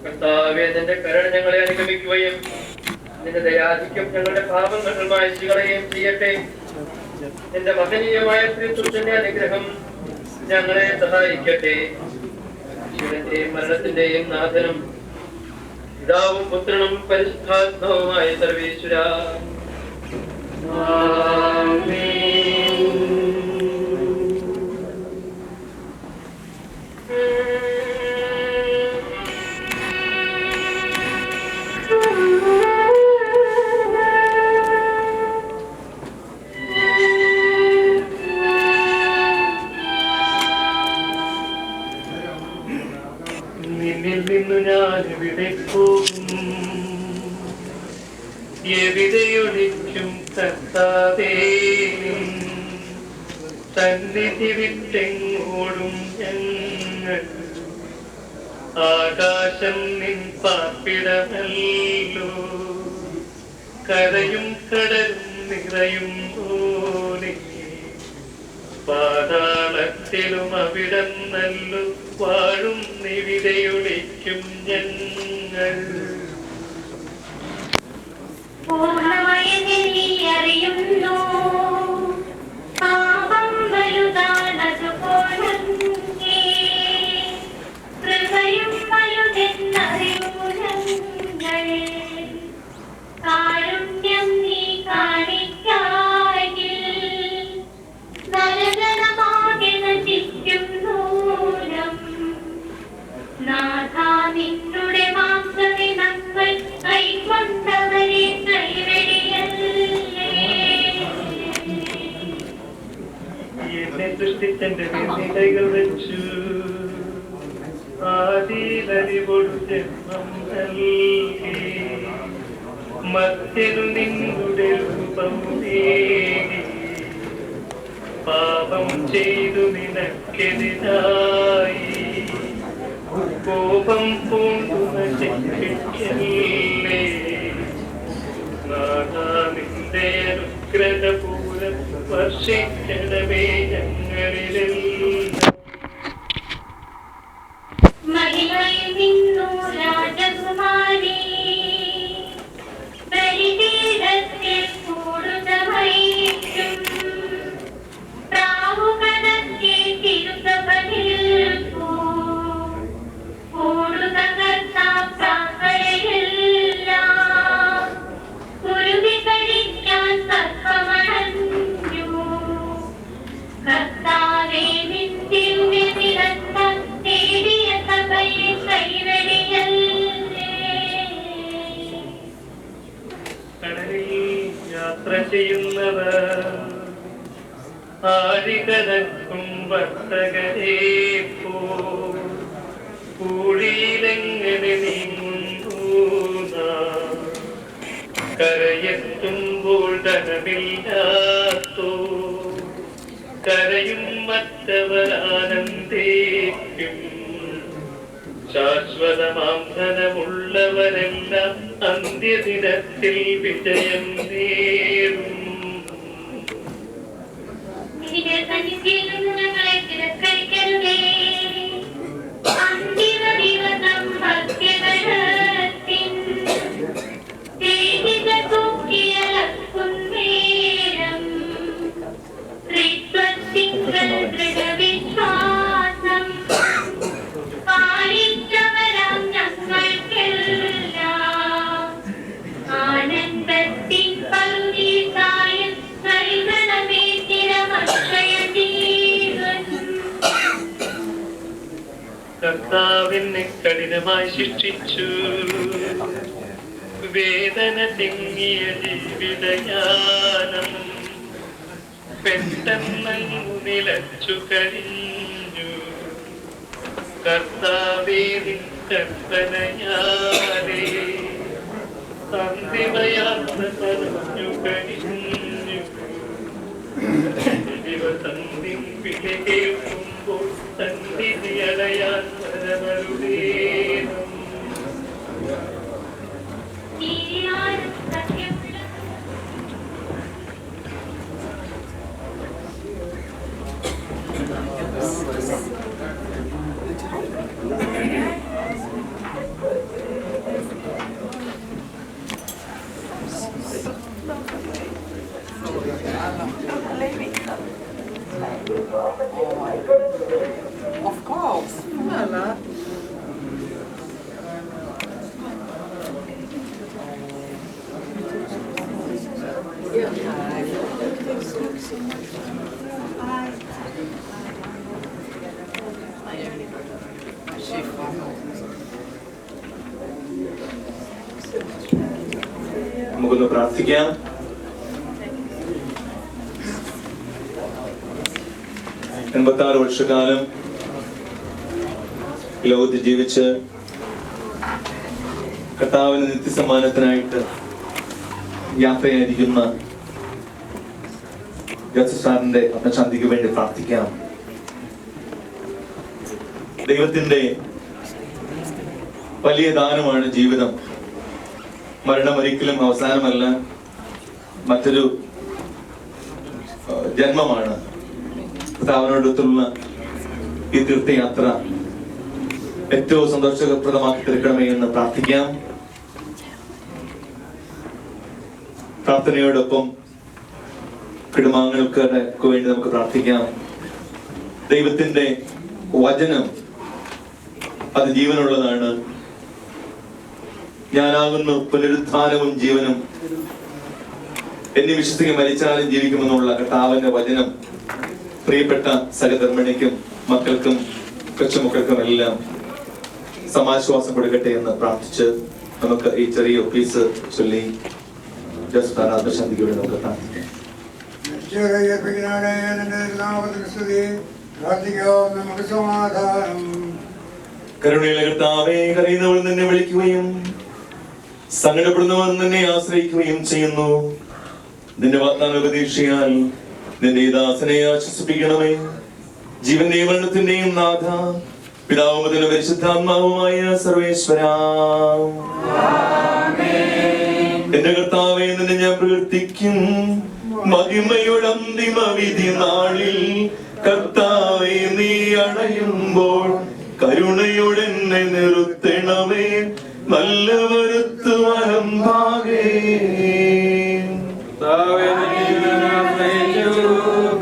കർത്താവേ, നിന്റെ കരുണ ഞങ്ങളെ അനുഗമിക്കുകയും നിന്റെ ദയാധിക്യം ഞങ്ങളുടെ പാപങ്ങൾ മായ്ച്ചു കളയുകയും ചെയ്യട്ടെ. നിന്റെ മഹനീയമായ ത്രിത്വത്തിന്റെ അനുഗ്രഹം ഞങ്ങളെ സഹായിക്കട്ടെ. ശിവന്റെയും മരണത്തിന്റെയും നാഥനും പിതാവും പുത്രനും പരിശുദ്ധാത്മാവുമായ സർവേശ്വരാ, നിന്നിൽ നിന്നു ഞാൻ എവിടെ പോകും? എവിടെയൊളിക്കും കർത്താവേ? സന്നിധി വിട്ടെങ്ങോടും ഞങ്ങൾ. ആകാശം നിൻ പാർപ്പിടമല്ലോ, കരയും കടലും നിറയും പോലെ. പാതാളത്തിലും അവിടം നല്ലു വാഴും നിവിടെയൊളിക്കും ഞങ്ങൾ. അറിയുന്നു പാപം വലുതാണതുപോലെ ഹൃദയം വലുതെന്നറിയൂ ഞങ്ങൾ. കാരുണ്യം നീ കാണിക്കായിൽ നരകണമാകെ നശിക്കും ദൂരം. നാഥാ, നിന്നുടെ മാംസമേ നമ്മൾ കൈക്കൊണ്ടവരെ കൈവെടിയല്ലേ. എന്നെ സൃഷ്ടിച്ചെന്റെ നിലകൾ വെച്ചു ആദിയിലറിവൊടു ജന്മം നൽകി. മധ്യനു നിന്നുടെ രൂപം നേടി. പാപം ചെയ്തു നിനക്കെതിരായി കോപം പൂണ്ടു നശിപ്പിക്കല്ലേ. നാഥാ, നിന്റെ അനുഗ്രഹപൂരം വർഷിക്കണമേ ഞങ്ങളിലെല്ലാം. മഹിമയിൽ നിന്നു രാജകുമാരി ബലിപീഠത്തിൽ കൂടുന്നവയ്ക്കും. പ്രാവുകടത്തി തിരുസഭയിൽപ്പൂ കൂടുതകർത്ത പ്രാക്കളെയെല്ലാം കുരുവി കഴിക്കാൻ സർപ്പമണഞ്ഞു. കർത്താവേ, നിൻ ദിവ്യനിരന്തം തേടിയ സഭയെ കൈവെടിയല്ലേ. കടലിൽ യാത്ര ചെയ്യുന്നവർ ആഴികടക്കും വർത്തകരെ പൂഴിയിലെങ്ങനെ നീങ്ങുന്നു നാം. കരയെത്തുമ്പോൾ ധനമില്ലാത്തോ കരയും മറ്റവർ ആനന്ദിക്കും. ശാശ്വതമാം ധനമുള്ളവരെല്ലാം അന്ത്യദിനത്തിൽ വിജയം നേടും. ഞങ്ങളെ തിരസ്കരിക്കരുതേ. അന്തിമ ദിവസം ഭക്തികരത്തിൻ ദേഹിക തൂക്കിയലക്കുന്നേരം ത്രിത്വത്തിങ്കൽ ദൃഢവിശ്വാസം പാലിച്ചവരാം ഞങ്ങൾക്കെല്ലാം ആനന്ദത്തിൻ പകുതിക്കായും നൽകണമേ ചിരമക്ഷയ ജീവൻ. കർത്താവിനെ കഠിനമായി ശിക്ഷിച്ചു, വേദന തിങ്ങിയ ജീവിതയാനം പെട്ടെന്നു നിലച്ചു കഴിഞ്ഞു. കർത്താവേ, നിൻ കൽപ്പനയാലേ അന്തിമയാത്ര പറഞ്ഞു കഴിഞ്ഞു. ദിവസം നിൻ വിളി കേൾക്കുമ്പോൾ സന്നിധി അടയാൻ വരവരുടേണം. സത്യമുള്ള നമുക്കൊന്ന് പ്രാർത്ഥിക്കാം. എൺപത്താറ് വർഷക്കാലം ലോകത്ത് ജീവിച്ച് കർത്താവിന് നിത്യസമ്മാനത്തിനായിട്ട് യാത്രയായിരിക്കുന്ന ജോസഫ് സാറിന്റെ ആത്മശാന്തിക്ക് വേണ്ടി പ്രാർത്ഥിക്കാം. ദൈവത്തിന്റെ വലിയ ദാനമാണ് ജീവിതം. മരണം ഒരിക്കലും അവസാനമല്ല, മറ്റൊരു ജന്മമാണ്. കർത്താവിനോടൊത്തുള്ള ഈ തീർത്ഥയാത്ര ഏറ്റവും സന്തോഷപ്രദമാക്കി തീർക്കണമേ എന്ന് പ്രാർത്ഥിക്കാം. പ്രാർത്ഥനയോടൊപ്പം കുടുംബാംഗങ്ങൾക്ക് വേണ്ടി നമുക്ക് പ്രാർത്ഥിക്കാം. ദൈവത്തിന്റെ വചനം അത് ജീവനുള്ളതാണ്. ഞാനാകുന്നു പുനരുത്ഥാനവും ജീവനും, എന്നെ വിശ്വസിക്കാൻ മരിച്ചാലും ജീവിക്കുമെന്നുള്ള കർത്താവിന്റെ വചനം പ്രിയപ്പെട്ട സഹധർമ്മിണിക്കും മക്കൾക്കും കൊച്ചുമക്കൾക്കും എല്ലാം സമാശ്വാസം കൊടുക്കട്ടെ എന്ന് പ്രാർത്ഥിച്ച് നമുക്ക് ഈ ചെറിയ ഒഫീസ് ചൊല്ലി ആത്മശാന്തിയോടെ നമുക്ക് പ്രാർത്ഥിക്കാം. കരുണയുള്ള കർത്താവേ, കരയുന്നവർ നിന്നെ വിളിക്കുകയും സങ്കടപ്പെടുന്നവർ നിന്നെ ആശ്രയിക്കുകയും ചെയ്യുന്നു. നിന്റെ വാഗ്ദാന പ്രതീക്ഷയാൽ നിന്റെ ദാസനെ ആശ്വസിപ്പിക്കണമേ. ജീവന്റെയും മരണത്തിന്റെയും നാഥ, പിതാവും പുത്രനും പരിശുദ്ധാത്മാവുമായ സർവേശ്വരാ, എന്റെ കർത്താവേ, നിന്നെ ഞാൻ പ്രവർത്തിക്കും. മഹിമയുടെ അന്തിമ വിധി നാളിൽ കർത്താവേ, നീ അണയുമ്പോൾ കരുണയോടെ എന്നെ നിർത്തണമേ. നല്ല വരുത്തുവാനും ഭാഗേ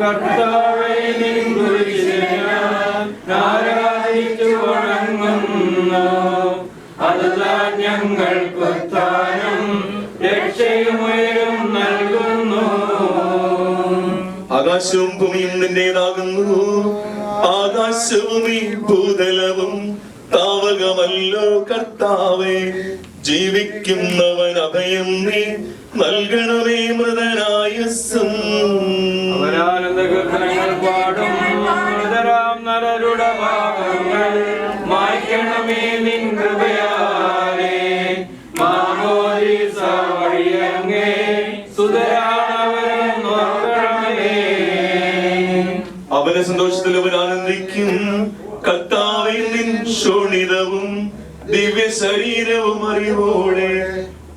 കർത്താവേ, നിൻ കുരിശിൽ ഞാൻ ആരാധിച്ചു വണങ്ങുന്നു. അതുതാൻ ഞങ്ങൾക്ക് സ്ഥാനം രക്ഷയുമേറും നൽകുന്നു. ആകാശവും ഭൂമിയും നിന്റേതാകുന്നു. ആകാശവും ഈ ഭൂതലവും താവകമല്ലോ കർത്താവേ. ജീവിക്കുന്നവൻ അഭയം നീ നൽകണമേ. മൃതനായസ്സും അവരാനന്ദകീർത്തനങ്ങൾ പാടും. മൃതരാം നരരുടെ പാപങ്ങൾ മായ്ക്കണമേ നിൻ കൃപയാലേ. മാമോദീസ വഴിയങ്ങേ സുതരാണവരും നോക്കണമേ. അവന്റെ സന്തോഷത്തിൽ അവൻ ആനന്ദിക്കും. കർത്താവേ, നിൻ ശോണിതവും ദിവ്യ ശരീരവും അറിവോടെ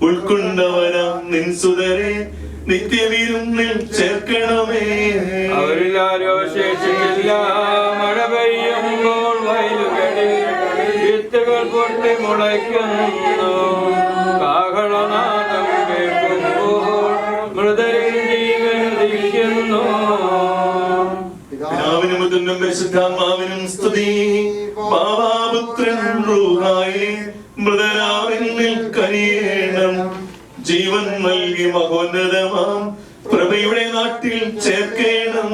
ഉൾക്കൊണ്ടവനാം നിൻ സുതരെ നിത്യവിരുന്നിൽ ചേർക്കണമേ. അവരിലാരോ ശേഷിക്കില്ല. മഴ പെയ്യുമ്പോൾ വയലുകളിൽ വിത്തുകൾ പൊട്ടി മുളയ്ക്കുന്നു. കാഹളനാദം കേൾക്കുമ്പോൾ മൃതരിൽ ജീവൻ ഉദിക്കുന്നു. പിതാവിനും പുത്രനും പരിശുദ്ധാത്മാവിനും സ്തുതി. പാവാപുത്രൻ റൂഹായേ, മൃതനാവിനിൽ കനിയേണം. ജീവൻ നൽകി മഹോന്നതമാം പ്രഭയുടെ നാട്ടിൽ ചേർക്കേണം.